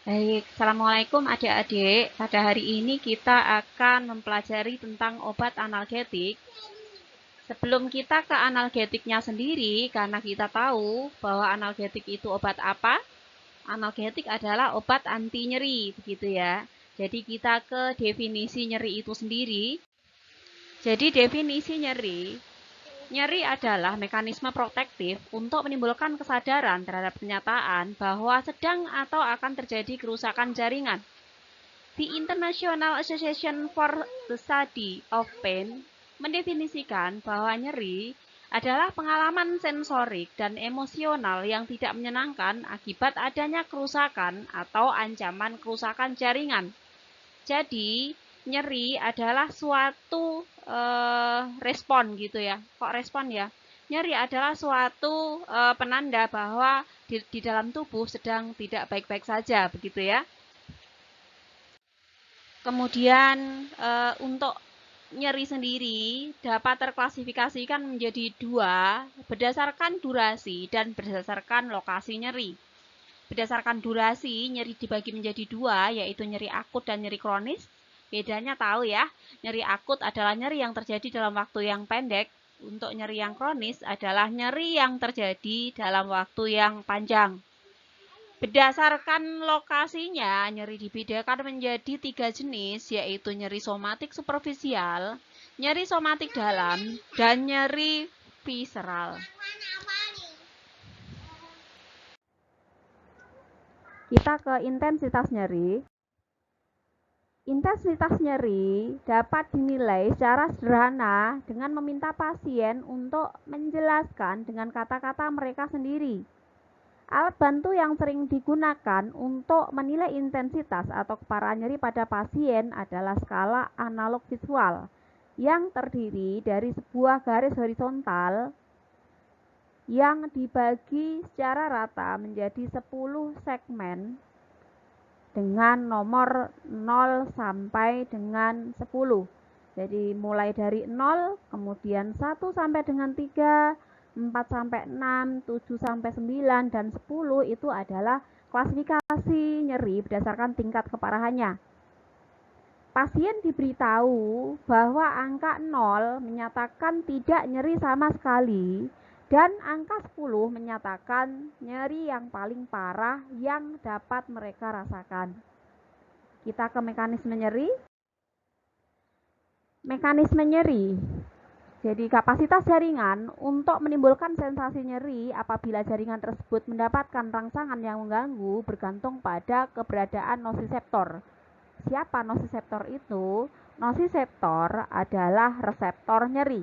Baik, Assalamualaikum adik-adik. Pada hari ini kita akan mempelajari tentang obat analgetik. Sebelum kita ke analgetiknya sendiri, karena kita tahu bahwa analgetik itu obat apa? Analgetik adalah obat anti nyeri, begitu ya. Jadi kita ke definisi nyeri itu sendiri. Jadi definisi nyeri, nyeri adalah mekanisme protektif untuk menimbulkan kesadaran terhadap kenyataan bahwa sedang atau akan terjadi kerusakan jaringan. The International Association for the Study of Pain mendefinisikan bahwa nyeri adalah pengalaman sensorik dan emosional yang tidak menyenangkan akibat adanya kerusakan atau ancaman kerusakan jaringan. Jadi, nyeri adalah suatu respon gitu ya. Kok respon ya? Nyeri adalah suatu penanda bahwa di dalam tubuh sedang tidak baik-baik saja, begitu ya. Kemudian untuk nyeri sendiri dapat terklasifikasikan menjadi dua berdasarkan durasi dan berdasarkan lokasi nyeri. Berdasarkan durasi, nyeri dibagi menjadi dua, yaitu nyeri akut dan nyeri kronis. Bedanya tahu ya, nyeri akut adalah nyeri yang terjadi dalam waktu yang pendek. Untuk nyeri yang kronis adalah nyeri yang terjadi dalam waktu yang panjang. Berdasarkan lokasinya, nyeri dibedakan menjadi 3 jenis, yaitu nyeri somatik superficial, nyeri somatik dalam, dan nyeri visceral. Kita ke intensitas nyeri. Intensitas nyeri dapat dinilai secara sederhana dengan meminta pasien untuk menjelaskan dengan kata-kata mereka sendiri. Alat bantu yang sering digunakan untuk menilai intensitas atau keparahan nyeri pada pasien adalah skala analog visual yang terdiri dari sebuah garis horizontal yang dibagi secara rata menjadi 10 segmen dengan nomor 0 sampai dengan 10. Jadi mulai dari 0, kemudian 1 sampai dengan 3, 4 sampai 6, 7 sampai 9, dan 10 itu adalah klasifikasi nyeri berdasarkan tingkat keparahannya. Pasien diberitahu bahwa angka 0 menyatakan tidak nyeri sama sekali dan angka 10 menyatakan nyeri yang paling parah yang dapat mereka rasakan. Kita ke mekanisme nyeri. Mekanisme nyeri. Jadi kapasitas jaringan untuk menimbulkan sensasi nyeri apabila jaringan tersebut mendapatkan rangsangan yang mengganggu bergantung pada keberadaan nosiseptor. Siapa nosiseptor itu? Nosiseptor adalah reseptor nyeri.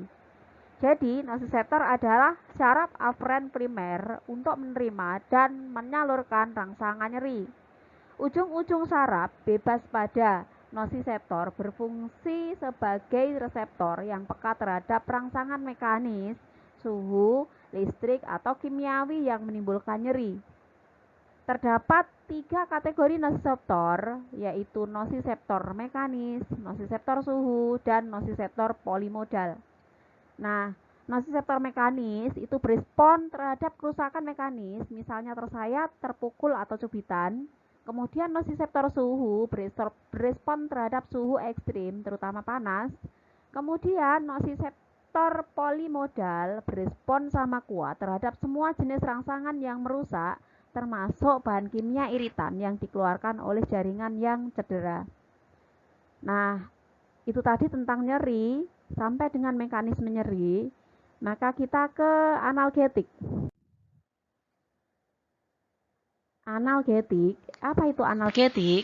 Jadi, nosiseptor adalah syaraf aferen primer untuk menerima dan menyalurkan rangsangan nyeri. Ujung-ujung saraf bebas pada nosiseptor berfungsi sebagai reseptor yang peka terhadap rangsangan mekanis, suhu, listrik, atau kimiawi yang menimbulkan nyeri. Terdapat 3 kategori nosiseptor, yaitu nosiseptor mekanis, nosiseptor suhu, dan nosiseptor polimodal. Nah, nosiseptor mekanis itu berespon terhadap kerusakan mekanis, misalnya tersayat, terpukul, atau cubitan. Kemudian nosiseptor suhu berespon terhadap suhu ekstrim, terutama panas. Kemudian nosiseptor polimodal berespon sama kuat terhadap semua jenis rangsangan yang merusak, termasuk bahan kimia iritan yang dikeluarkan oleh jaringan yang cedera. Nah, itu tadi tentang nyeri sampai dengan mekanisme nyeri. Maka kita ke analgetik. Analgetik, apa itu analgetik?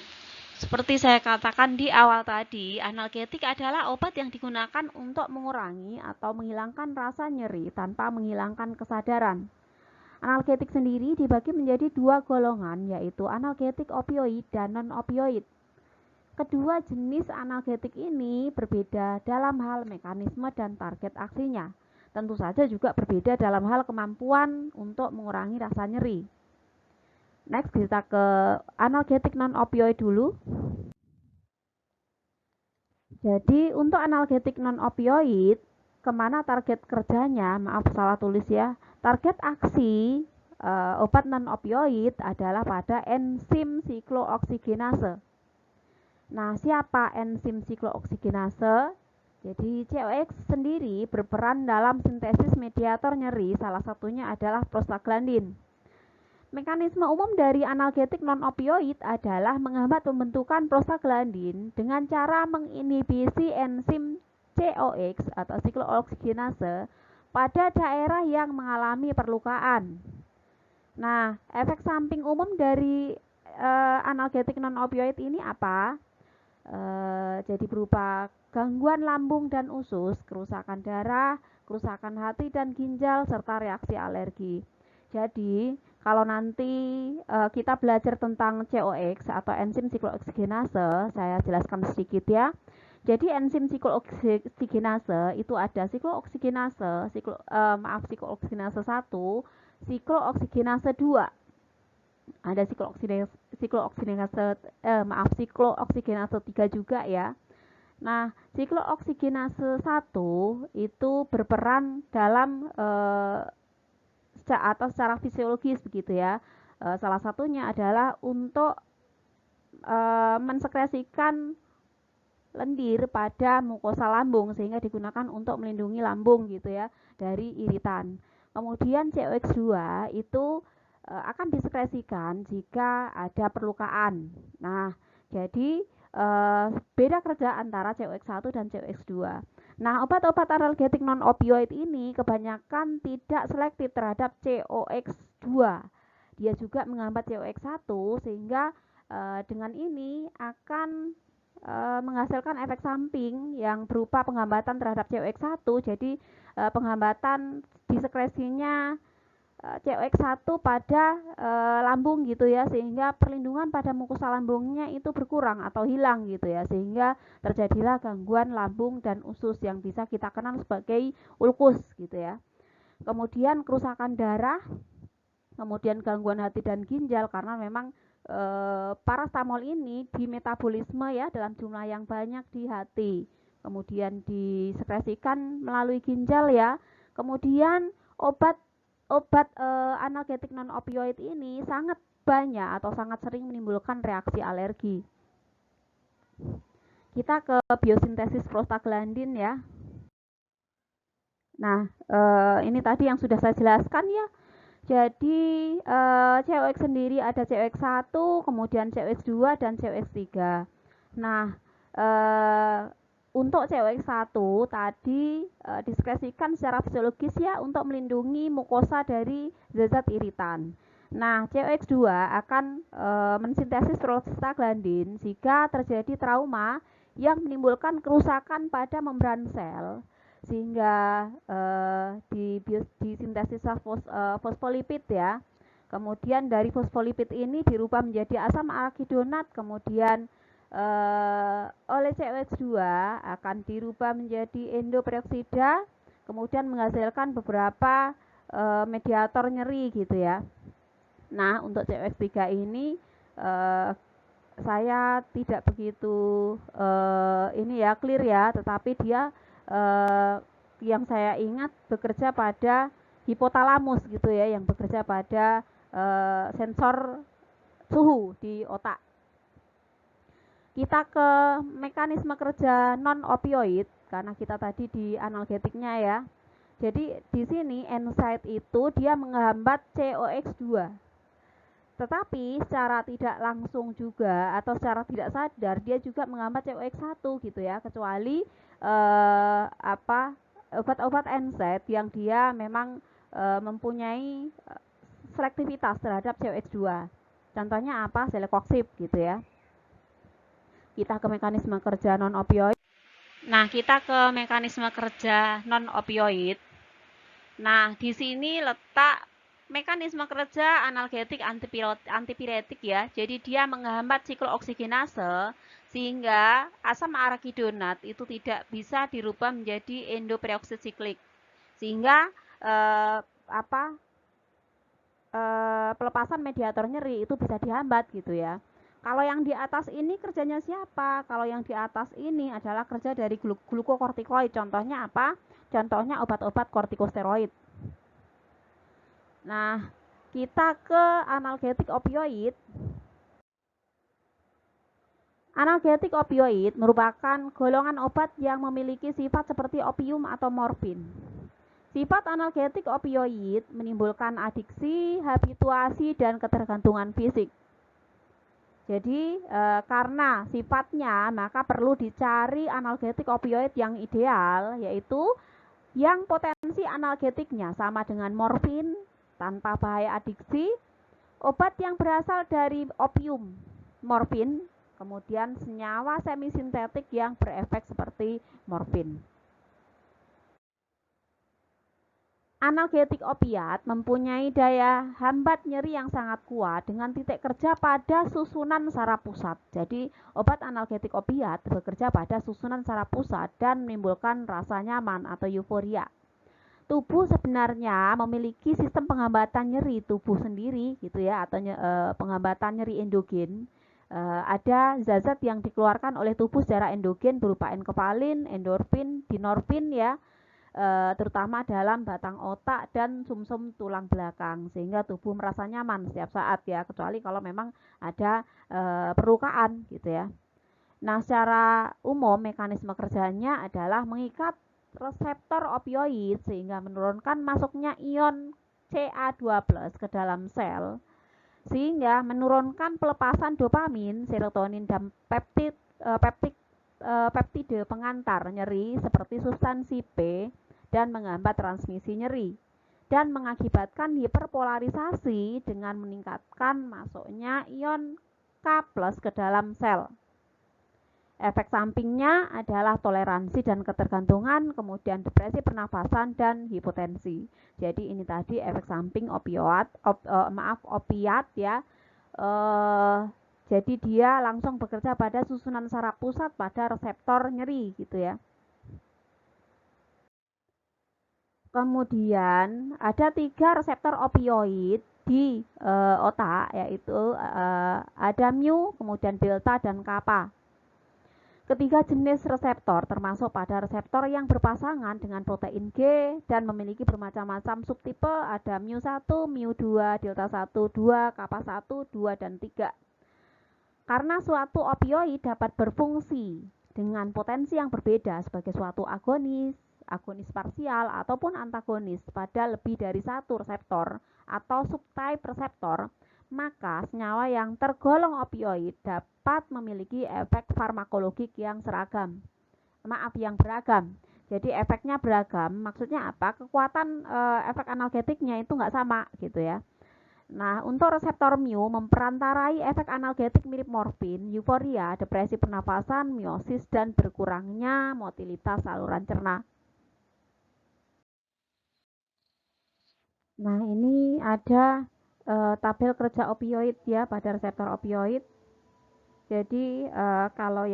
Seperti saya katakan di awal tadi, analgetik adalah obat yang digunakan untuk mengurangi atau menghilangkan rasa nyeri tanpa menghilangkan kesadaran. Analgetik sendiri dibagi menjadi 2 golongan, yaitu analgetik opioid dan non-opioid. Kedua jenis analgetik ini berbeda dalam hal mekanisme dan target aksinya. Tentu saja juga berbeda dalam hal kemampuan untuk mengurangi rasa nyeri. Next kita ke analgetik non-opioid dulu. Jadi untuk analgetik non-opioid, kemana target kerjanya? Maaf salah tulis ya. Target aksi obat non-opioid adalah pada enzim siklooksigenase. Nah, siapa enzim siklooksigenase? Jadi COX sendiri berperan dalam sintesis mediator nyeri, salah satunya adalah prostaglandin. Mekanisme umum dari analgetik non-opioid adalah menghambat pembentukan prostaglandin dengan cara menginhibisi enzim COX atau siklooksigenase pada daerah yang mengalami perlukaan. Nah, efek samping umum dari analgetik non-opioid ini apa? Jadi berupa gangguan lambung dan usus, kerusakan darah, kerusakan hati dan ginjal, serta reaksi alergi. Jadi, kalau nanti kita belajar tentang COX atau enzim siklooksigenase, saya jelaskan sedikit ya. Jadi enzim siklooksigenase itu ada siklooksigenase, siklooksigenase 1, siklooksigenase 2. Ada siklooksigenase 3 juga ya. Nah, siklooksigenase 1 itu berperan dalam secara fisiologis begitu ya. Salah satunya adalah untuk mensekresikan lendir pada mukosa lambung sehingga digunakan untuk melindungi lambung gitu ya dari iritan. Kemudian COX2 itu akan disekresikan jika ada perlukaan. Nah, jadi beda kerja antara COX1 dan COX2. Nah, obat-obat analgetik non-opioid ini kebanyakan tidak selektif terhadap COX2. Dia juga menghambat COX1 sehingga dengan ini akan menghasilkan efek samping yang berupa penghambatan terhadap COX1. Jadi penghambatan disekresinya COX1 pada lambung gitu ya, sehingga perlindungan pada mukosa lambungnya itu berkurang atau hilang gitu ya, sehingga terjadilah gangguan lambung dan usus yang bisa kita kenal sebagai ulkus gitu ya. Kemudian kerusakan darah, kemudian gangguan hati dan ginjal karena memang parastamol ini dimetabolisme ya dalam jumlah yang banyak di hati, kemudian disekresikan melalui ginjal ya. Kemudian obat analgetik non opioid ini sangat banyak atau sangat sering menimbulkan reaksi alergi. Kita ke biosintesis prostaglandin ya. Nah, ini tadi yang sudah saya jelaskan ya. Jadi COX sendiri ada COX1, kemudian COX2 dan COX3. Nah, untuk COX1 tadi diskresikan secara fisiologis ya untuk melindungi mukosa dari zat-zat iritan. Nah, COX2 akan mensintesis prostaglandin jika terjadi trauma yang menimbulkan kerusakan pada membran sel sehingga disintesis fosfolipid ya. Kemudian dari fosfolipid ini dirubah menjadi asam arakidonat, kemudian oleh COX2 akan dirubah menjadi endoperoksida, kemudian menghasilkan beberapa mediator nyeri gitu ya. Nah, untuk COX3 ini saya tidak begitu ini ya clear ya, tetapi dia yang saya ingat bekerja pada hipotalamus gitu ya, yang bekerja pada sensor suhu di otak. Kita ke mekanisme kerja non opioid karena kita tadi di analgetiknya ya. Jadi di sini NSAID itu dia menghambat COX2. Tetapi secara tidak langsung juga atau secara tidak sadar dia juga menghambat COX1 gitu ya, kecuali obat-obat NSAID yang dia memang mempunyai selektivitas terhadap COX2. Contohnya apa? Celecoxib gitu ya. Kita ke mekanisme kerja non opioid. Nah, kita ke mekanisme kerja non opioid. Nah, di sini letak mekanisme kerja analgetik antipiretik ya. Jadi dia menghambat siklooksigenase sehingga asam arakidonat itu tidak bisa dirubah menjadi endoperoksid siklik. Sehingga pelepasan mediator nyeri itu bisa dihambat gitu ya. Kalau yang di atas ini kerjanya siapa? Kalau yang di atas ini adalah kerja dari glukokortikoid. Contohnya apa? Contohnya obat-obat kortikosteroid. Nah, kita ke analgetik opioid. Analgetik opioid merupakan golongan obat yang memiliki sifat seperti opium atau morfin. Sifat analgetik opioid menimbulkan adiksi, habituasi, dan ketergantungan fisik. Jadi karena sifatnya maka perlu dicari analgetik opioid yang ideal, yaitu yang potensi analgetiknya sama dengan morfin tanpa bahaya adiksi, obat yang berasal dari opium, morfin, kemudian senyawa semisintetik yang berefek seperti morfin. Analgetik opiat mempunyai daya hambat nyeri yang sangat kuat dengan titik kerja pada susunan saraf pusat. Jadi, obat analgetik opiat bekerja pada susunan saraf pusat dan menimbulkan rasa nyaman atau euforia. Tubuh sebenarnya memiliki sistem penghambatan nyeri tubuh sendiri gitu ya, atau penghambatan nyeri endogen. Ada zat-zat yang dikeluarkan oleh tubuh secara endogen berupa enkefalin, endorfin, dinorfin ya, terutama dalam batang otak dan sumsum tulang belakang, sehingga tubuh merasa nyaman setiap saat ya, kecuali kalau memang ada perlukaan gitu ya. Nah, secara umum mekanisme kerjanya adalah mengikat reseptor opioid sehingga menurunkan masuknya ion Ca2+ ke dalam sel, sehingga menurunkan pelepasan dopamin, serotonin, dan peptide pengantar nyeri seperti substansi P dan menghambat transmisi nyeri dan mengakibatkan hiperpolarisasi dengan meningkatkan masuknya ion K+ ke dalam sel. Efek sampingnya adalah toleransi dan ketergantungan, kemudian depresi pernafasan dan hipotensi. Jadi ini tadi efek samping opiat ya. Jadi dia langsung bekerja pada susunan saraf pusat pada reseptor nyeri gitu ya. Kemudian ada 3 reseptor opioid di otak, yaitu ada mu, kemudian delta, dan kappa. Ketiga jenis reseptor termasuk pada reseptor yang berpasangan dengan protein G dan memiliki bermacam-macam subtipe, ada mu1, mu2, delta1, 2, kappa 1, 2, dan 3. Karena suatu opioid dapat berfungsi dengan potensi yang berbeda sebagai suatu agonis parsial ataupun antagonis pada lebih dari satu reseptor atau subtype reseptor, maka senyawa yang tergolong opioid dapat memiliki efek farmakologik yang beragam. Jadi efeknya beragam, maksudnya apa? Kekuatan efek analgetiknya itu nggak sama gitu ya. Nah, untuk reseptor mu memperantarai efek analgetik mirip morfin, euforia, depresi pernafasan, miosis, dan berkurangnya motilitas saluran cerna. Nah, ini ada tabel kerja opioid ya pada reseptor opioid. Jadi kalau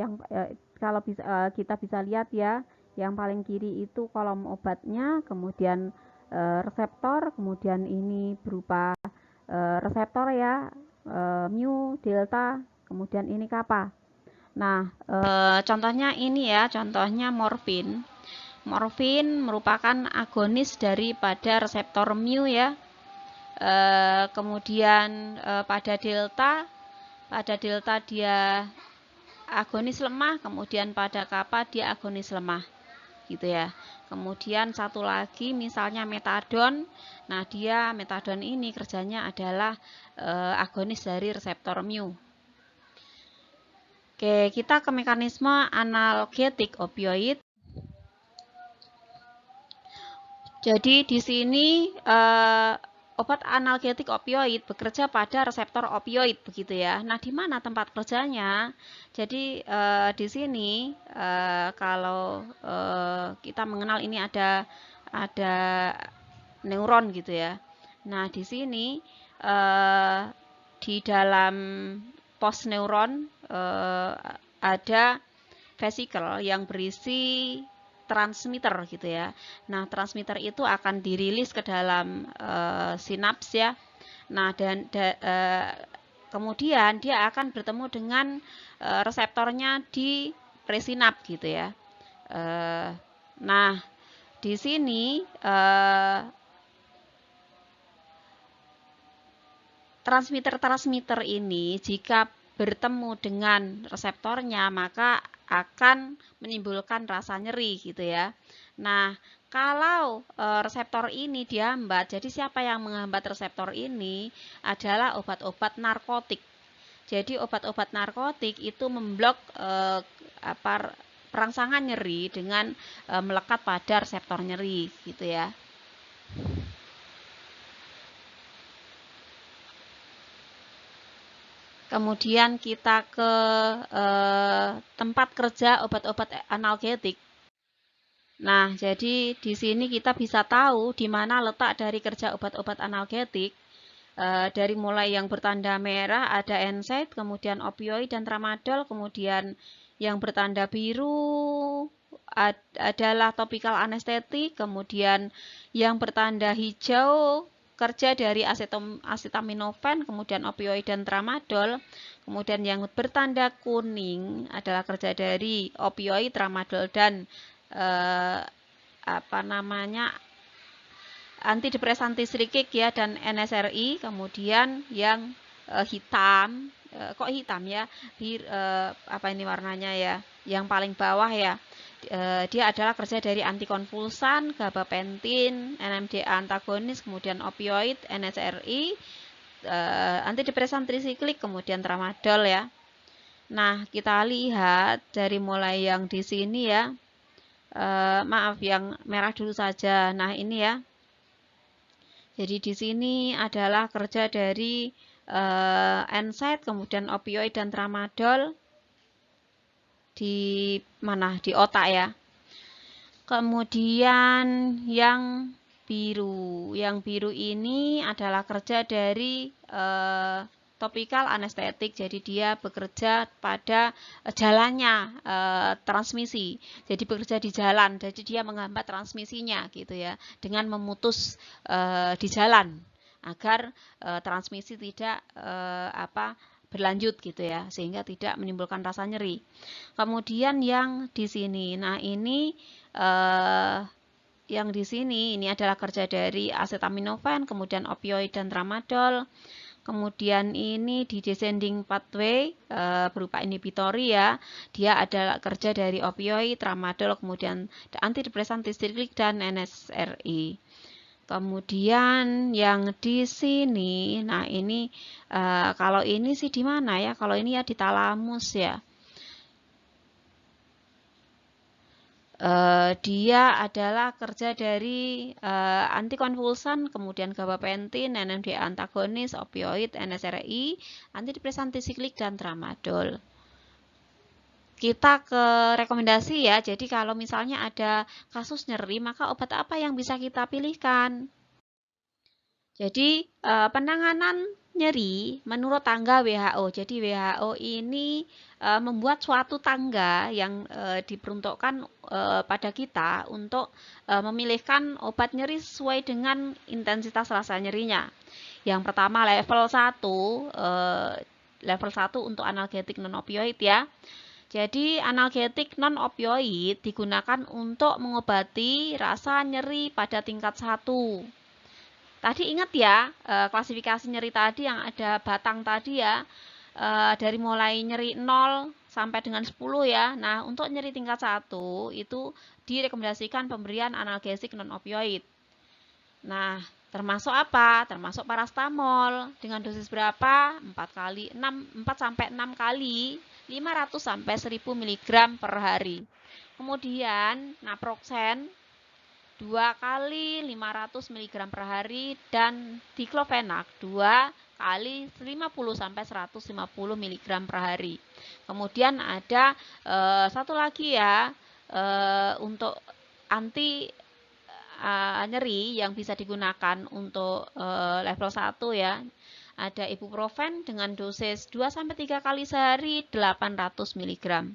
kita bisa lihat ya, yang paling kiri itu kolom obatnya, kemudian reseptor, kemudian ini berupa reseptor ya, mu, delta, kemudian ini kappa. Nah, contohnya ini ya, contohnya morfin. Morfin merupakan agonis daripada reseptor mu ya. Kemudian pada delta dia agonis lemah, kemudian pada kappa dia agonis lemah gitu ya. Kemudian satu lagi misalnya metadon. Nah, metadon ini kerjanya adalah agonis dari reseptor mu. Oke, kita ke mekanisme analgetik opioid. Jadi di sini obat analgetik opioid bekerja pada reseptor opioid begitu ya. Nah, di mana tempat kerjanya? Jadi di sini kalau kita mengenal ini ada neuron gitu ya. Nah, di sini di dalam postneuron ada vesikel yang berisi transmitter gitu ya. Nah, transmitter itu akan dirilis ke dalam sinaps ya. Nah, dan kemudian dia akan bertemu dengan reseptornya di presinap gitu ya. Nah, di sini transmitter ini jika bertemu dengan reseptornya maka akan menimbulkan rasa nyeri gitu ya. Nah, kalau reseptor ini dihambat, jadi siapa yang menghambat reseptor ini adalah obat-obat narkotik. Jadi obat-obat narkotik itu memblok perangsangan nyeri dengan melekat pada reseptor nyeri gitu ya. Kemudian kita ke tempat kerja obat-obat analgetik. Nah, jadi di sini kita bisa tahu di mana letak dari kerja obat-obat analgetik. Dari mulai yang bertanda merah ada NSAID, kemudian opioid dan tramadol, kemudian yang bertanda biru adalah topikal anestetik, kemudian yang bertanda hijau kerja dari acetaminophen, kemudian opioid dan tramadol, kemudian yang bertanda kuning adalah kerja dari opioid, tramadol dan antidepresan tricyclic ya dan NSRI. Kemudian yang hitam, kok hitam ya, apa ini warnanya ya, yang paling bawah ya, dia adalah kerja dari antikonvulsan, gabapentin, NMDA antagonis, kemudian opioid, NSRI, antidepresan tricyclic, kemudian tramadol ya. Nah, kita lihat dari mulai yang di sini ya, maaf yang merah dulu saja. Nah, ini ya. Jadi di sini adalah kerja dari NSAID, kemudian opioid dan tramadol di mana? Di otak ya. Kemudian yang biru ini adalah kerja dari topikal anestetik, jadi dia bekerja pada jalannya transmisi, jadi bekerja di jalan, jadi dia menghambat transmisinya gitu ya, dengan memutus di jalan agar transmisi tidak berlanjut gitu ya, sehingga tidak menimbulkan rasa nyeri. Kemudian yang di sini, nah ini yang di sini ini adalah kerja dari acetaminophen, kemudian opioid dan tramadol. Kemudian ini di descending pathway berupa inhibitory ya. Dia adalah kerja dari opioid, tramadol, kemudian antidepresan tricyclic dan NSRI. Kemudian yang di sini, nah ini kalau ini sih di mana ya? Kalau ini ya di talamus ya. Dia adalah kerja dari antikonvulsan, kemudian gabapentin, NMDA antagonis, opioid, NSRI, antidepresan tricyclic dan tramadol. Kita ke rekomendasi ya. Jadi kalau misalnya ada kasus nyeri, maka obat apa yang bisa kita pilihkan? Jadi penanganan nyeri menurut tangga WHO. Jadi WHO ini membuat suatu tangga yang diperuntukkan pada kita untuk memilihkan obat nyeri sesuai dengan intensitas rasa nyerinya. Yang pertama level 1, level 1 untuk analgetik non-opioid ya. Jadi analgetik non-opioid digunakan untuk mengobati rasa nyeri pada tingkat 1. Tadi ingat ya, klasifikasi nyeri tadi yang ada batang tadi ya, dari mulai nyeri 0 sampai dengan 10 ya. Nah, untuk nyeri tingkat 1 itu direkomendasikan pemberian analgesik non-opioid. Nah, termasuk apa? Termasuk parastamol. Dengan dosis berapa? 4 sampai 6 kali, 500 sampai 1000 mg per hari. Kemudian naproxen 2 kali 500 mg per hari dan diclofenac 2 kali 50 sampai 150 mg per hari. Kemudian ada satu lagi ya untuk anti nyeri yang bisa digunakan untuk level 1 ya. Ada ibuprofen dengan dosis 2 sampai 3 kali sehari 800 mg.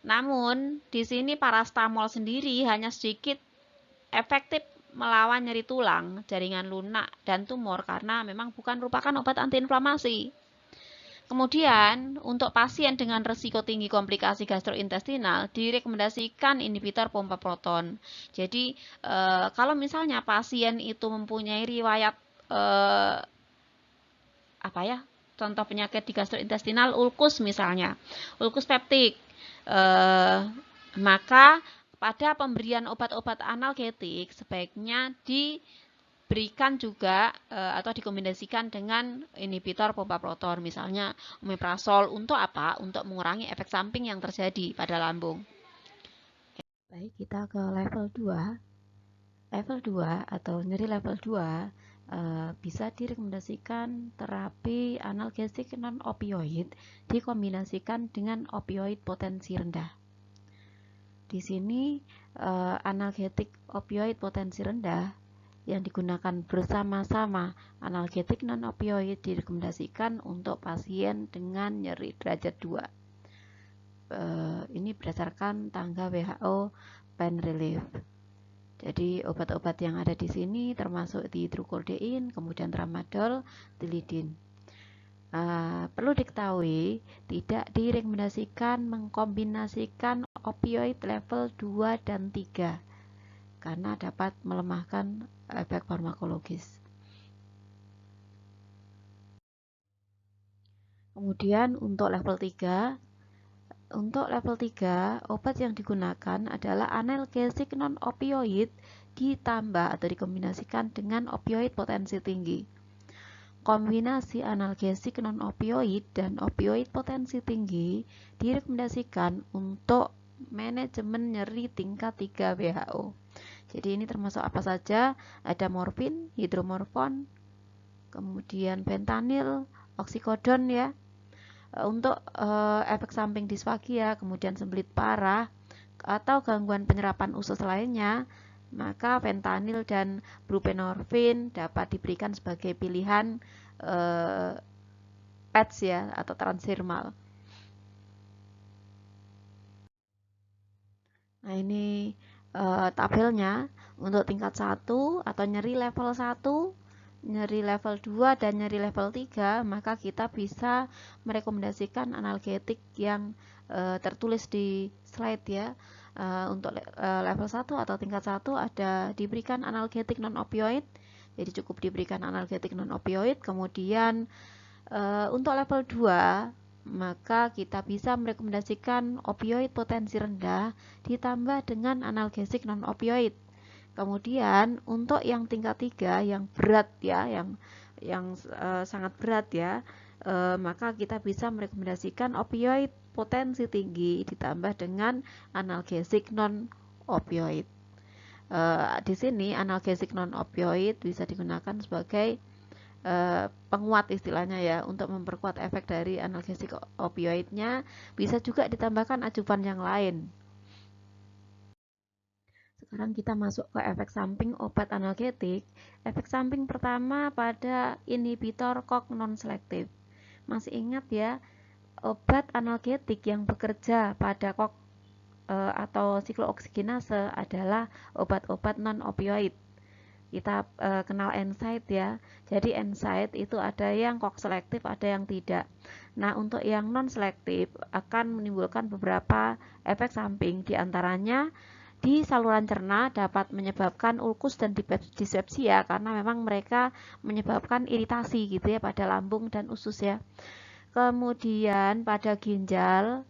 Namun di sini parastamol sendiri hanya sedikit efektif melawan nyeri tulang, jaringan lunak, dan tumor karena memang bukan merupakan obat antiinflamasi. Kemudian, untuk pasien dengan risiko tinggi komplikasi gastrointestinal, direkomendasikan inhibitor pompa proton. Jadi, kalau misalnya pasien itu mempunyai riwayat apa ya? Contoh penyakit di gastrointestinal, ulkus misalnya, ulkus peptik. Maka pada pemberian obat-obat analgetik sebaiknya diberikan juga atau dikombinasikan dengan inhibitor pompa proton, misalnya omeprazol. Untuk apa? Untuk mengurangi efek samping yang terjadi pada lambung. Baik, kita ke level 2. Level 2 atau nyeri level 2 bisa direkomendasikan terapi analgesik non-opioid dikombinasikan dengan opioid potensi rendah. Di sini analgetik opioid potensi rendah yang digunakan bersama-sama analgetik non-opioid direkomendasikan untuk pasien dengan nyeri derajat 2. Ini berdasarkan tangga WHO Pain Relief. Jadi obat-obat yang ada di sini termasuk dihidrokordein, kemudian tramadol, tilidin. Perlu diketahui tidak direkomendasikan mengkombinasikan opioid level 2 dan 3 karena dapat melemahkan efek farmakologis. Kemudian untuk level 3, obat yang digunakan adalah analgesik non-opioid ditambah atau dikombinasikan dengan opioid potensi tinggi. Kombinasi analgesik non-opioid dan opioid potensi tinggi direkomendasikan untuk manajemen nyeri tingkat 3 WHO. Jadi ini termasuk apa saja? Ada morfin, hidromorfon, kemudian fentanyl, oksikodon ya. Untuk efek samping disfagia, kemudian sembelit parah, atau gangguan penyerapan usus lainnya, maka fentanyl dan buprenorfin dapat diberikan sebagai pilihan patch ya atau transdermal. Nah ini tabelnya untuk tingkat 1 atau nyeri level 1, nyeri level 2 dan nyeri level 3, maka kita bisa merekomendasikan analgetik yang tertulis di slide ya. Untuk level 1 atau tingkat 1 ada diberikan analgetik non-opioid, jadi cukup diberikan analgetik non-opioid. Kemudian untuk level 2 maka kita bisa merekomendasikan opioid potensi rendah ditambah dengan analgesik non-opioid. Kemudian untuk yang tingkat 3 yang berat ya, yang sangat berat ya, maka kita bisa merekomendasikan opioid potensi tinggi ditambah dengan analgesik non-opioid. Di sini analgesik non-opioid bisa digunakan sebagai penguat istilahnya ya, untuk memperkuat efek dari analgesik opioidnya. Bisa juga ditambahkan ajuvan yang lain. Sekarang kita masuk ke efek samping obat analgetik. Efek samping pertama pada inhibitor COX non-selektif. Masih ingat ya, obat analgetik yang bekerja pada COX atau siklooksigenase adalah obat-obat non-opioid. Kita kenal NSAID ya. Jadi NSAID itu ada yang COX selektif, ada yang tidak. Nah, untuk yang non-selektif akan menimbulkan beberapa efek samping, diantaranya di saluran cerna dapat menyebabkan ulkus dan dispepsia karena memang mereka menyebabkan iritasi gitu ya pada lambung dan usus ya. Kemudian pada ginjal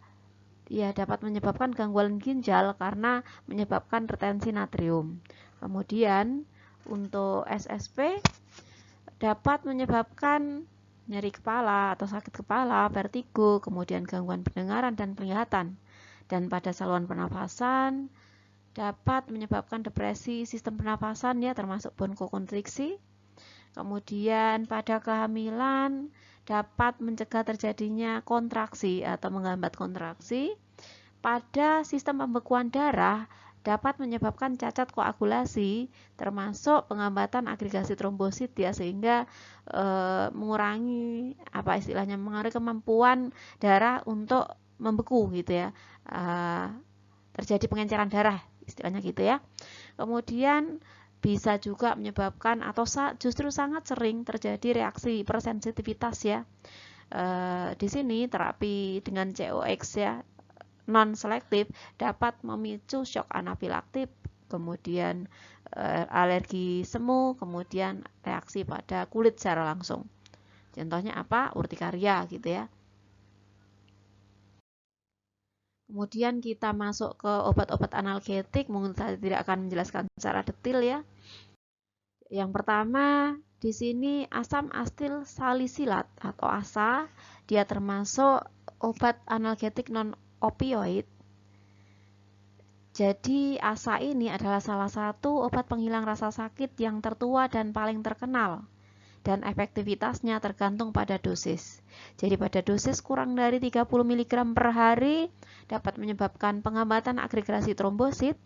ya dapat menyebabkan gangguan ginjal karena menyebabkan retensi natrium. Kemudian untuk SSP dapat menyebabkan nyeri kepala atau sakit kepala, vertigo, kemudian gangguan pendengaran dan penglihatan. Dan pada saluran pernafasan dapat menyebabkan depresi sistem pernafasan ya, termasuk bronkokonstriksi. Kemudian pada kehamilan dapat mencegah terjadinya kontraksi atau menghambat kontraksi. Pada sistem pembekuan darah dapat menyebabkan cacat koagulasi, termasuk penghambatan agregasi trombosit ya, sehingga mengurangi apa istilahnya, mengurangi kemampuan darah untuk membeku gitu ya, terjadi pengenceran darah istilahnya gitu ya. Kemudian bisa juga menyebabkan atau justru sangat sering terjadi reaksi hipersensitivitas ya. Di sini terapi dengan COX ya non selektif dapat memicu shock anafilaktik, kemudian alergi semu, kemudian reaksi pada kulit secara langsung. Contohnya apa? Urtikaria gitu ya. Kemudian kita masuk ke obat-obat analgetik, mungkin saya tidak akan menjelaskan secara detail ya. Yang pertama, di sini asam asetil salisilat atau ASA, dia termasuk obat analgetik non-opioid. Jadi ASA ini adalah salah satu obat penghilang rasa sakit yang tertua dan paling terkenal. Dan efektivitasnya tergantung pada dosis. Jadi pada dosis kurang dari 30 mg per hari dapat menyebabkan penghambatan agregasi trombosit.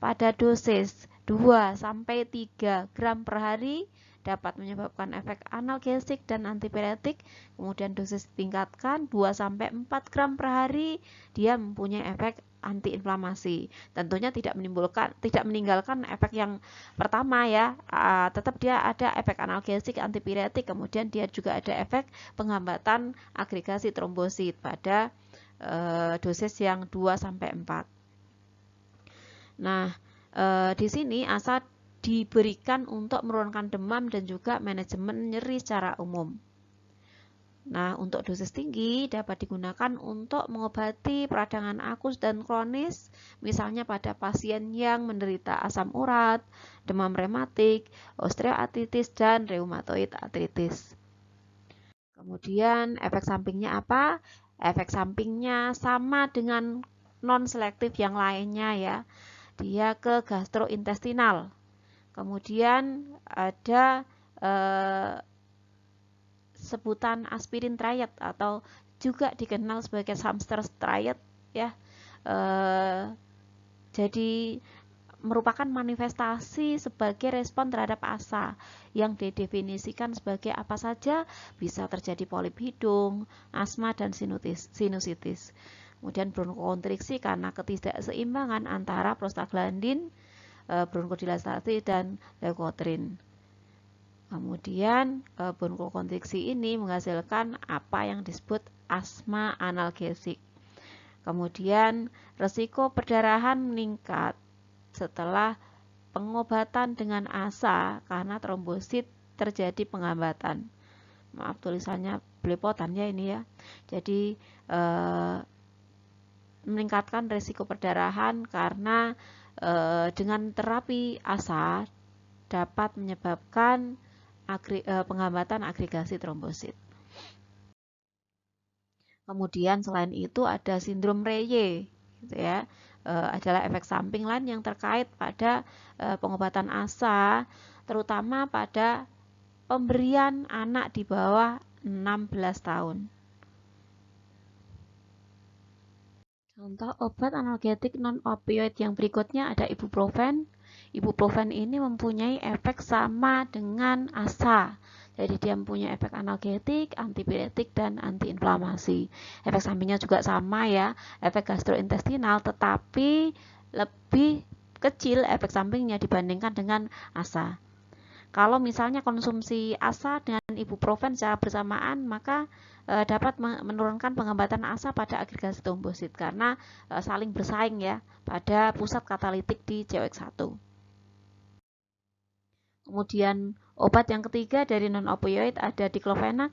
Pada dosis 2-3 gram per hari dapat menyebabkan efek analgesik dan antipiretik. Kemudian dosis ditingkatkan 2-4 gram per hari, dia mempunyai efek antiinflamasi. Tentunya tidak meninggalkan efek yang pertama ya. Tetap dia ada efek analgesik, antipiretik, kemudian dia juga ada efek penghambatan agregasi trombosit pada dosis yang 2-4. Nah, di sini ASA diberikan untuk menurunkan demam dan juga manajemen nyeri secara umum. Nah, untuk dosis tinggi dapat digunakan untuk mengobati peradangan akut dan kronis, misalnya pada pasien yang menderita asam urat, demam rematik, osteoartritis, dan reumatoid artritis. Kemudian efek sampingnya apa? Efek sampingnya sama dengan non-selektif yang lainnya ya. Dia ke gastrointestinal. Kemudian ada sebutan aspirin triad atau juga dikenal sebagai Sumster triad ya. Jadi merupakan manifestasi sebagai respon terhadap ASA yang didefinisikan sebagai apa saja, bisa terjadi polip hidung, asma, dan sinusitis. Kemudian bronkokonstriksi karena ketidakseimbangan antara prostaglandin, bronkodilatasi, dan leukotrin. Kemudian bronkokonstriksi ini menghasilkan apa yang disebut asma analgesik. Kemudian resiko perdarahan meningkat setelah pengobatan dengan ASA karena trombosit terjadi penghambatan. Maaf tulisannya belepotan ya ini ya. Jadi meningkatkan resiko perdarahan karena dengan terapi ASA dapat menyebabkan penghambatan agregasi trombosit. Kemudian selain itu ada sindrom Reye, gitu ya, adalah efek samping lain yang terkait pada pengobatan ASA, terutama pada pemberian anak di bawah 16 tahun. Contoh obat analgetik non-opioid yang berikutnya ada ibuprofen. Ibuprofen ini mempunyai efek sama dengan ASA. Jadi dia mempunyai efek analgetik, antipiretik, dan antiinflamasi. Efek sampingnya juga sama ya, efek gastrointestinal, tetapi lebih kecil efek sampingnya dibandingkan dengan ASA. Kalau misalnya konsumsi ASA dengan ibuprofen secara bersamaan, maka dapat menurunkan penghambatan ASA pada agregasi trombosit karena saling bersaing ya pada pusat katalitik di COX1. Kemudian obat yang ketiga dari non-opioid ada diclofenac.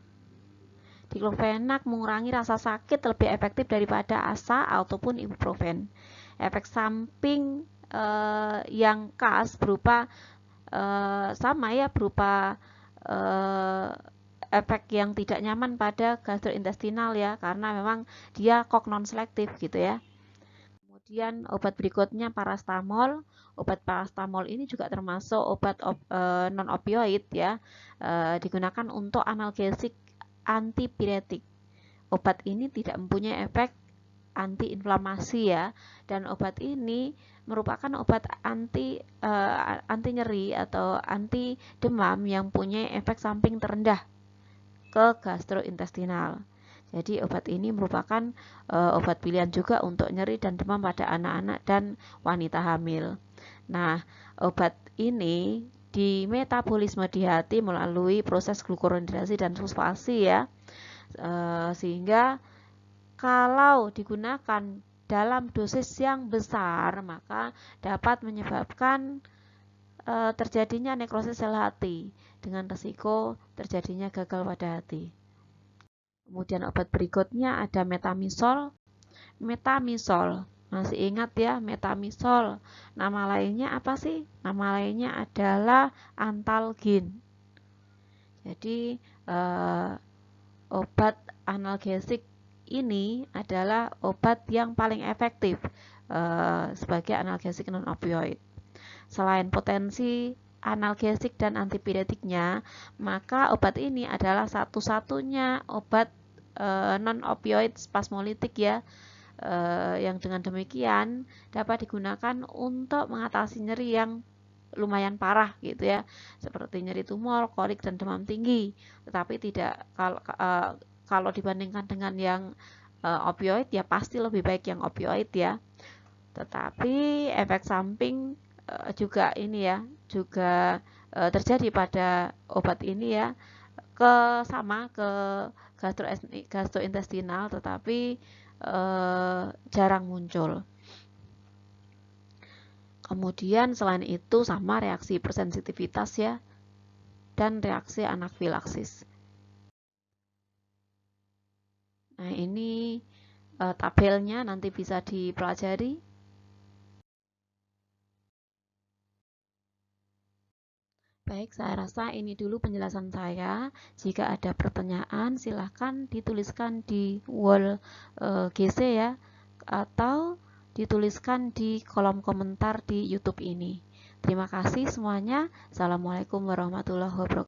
Diclofenac mengurangi rasa sakit lebih efektif daripada ASA ataupun ibuprofen. Efek samping yang khas berupa sama ya, berupa efek yang tidak nyaman pada gastrointestinal ya, karena memang dia COX non-selektif gitu ya. Kemudian obat berikutnya parastamol. Obat parastamol ini juga termasuk obat non-opioid ya, digunakan untuk analgesik antipiretik. Obat ini tidak mempunyai efek antiinflamasi ya, dan obat ini merupakan obat anti nyeri atau anti demam yang punya efek samping terendah ke gastrointestinal. Jadi obat ini merupakan obat pilihan juga untuk nyeri dan demam pada anak-anak dan wanita hamil. Nah, obat ini di metabolisme di hati melalui proses glukuronidasi dan fosfatasi ya, sehingga kalau digunakan dalam dosis yang besar maka dapat menyebabkan terjadinya nekrosis sel hati dengan resiko terjadinya gagal pada hati. Kemudian obat berikutnya ada metamisol. Metamisol, masih ingat ya metamisol? Nama lainnya apa sih? Nama lainnya adalah antalgin. Jadi obat analgesik ini adalah obat yang paling efektif sebagai analgesik non-opioid. Selain potensi analgesik dan antipiretiknya, maka obat ini adalah satu-satunya obat non-opioid spasmolitik ya, yang dengan demikian dapat digunakan untuk mengatasi nyeri yang lumayan parah gitu ya, seperti nyeri tumor, kolik, dan demam tinggi. Tetapi tidak kalau dibandingkan dengan yang opioid ya pasti lebih baik yang opioid ya. Tetapi efek samping juga ini ya, juga terjadi pada obat ini ya, ke gastrointestinal, tetapi jarang muncul. Kemudian selain itu sama reaksi hipersensitivitas ya, dan reaksi anafilaksis. Nah ini tabelnya nanti bisa dipelajari. Baik, saya rasa ini dulu penjelasan saya. Jika ada pertanyaan, silahkan dituliskan di wall GC ya, atau dituliskan di kolom komentar di YouTube ini. Terima kasih semuanya. Assalamualaikum warahmatullahi wabarakatuh.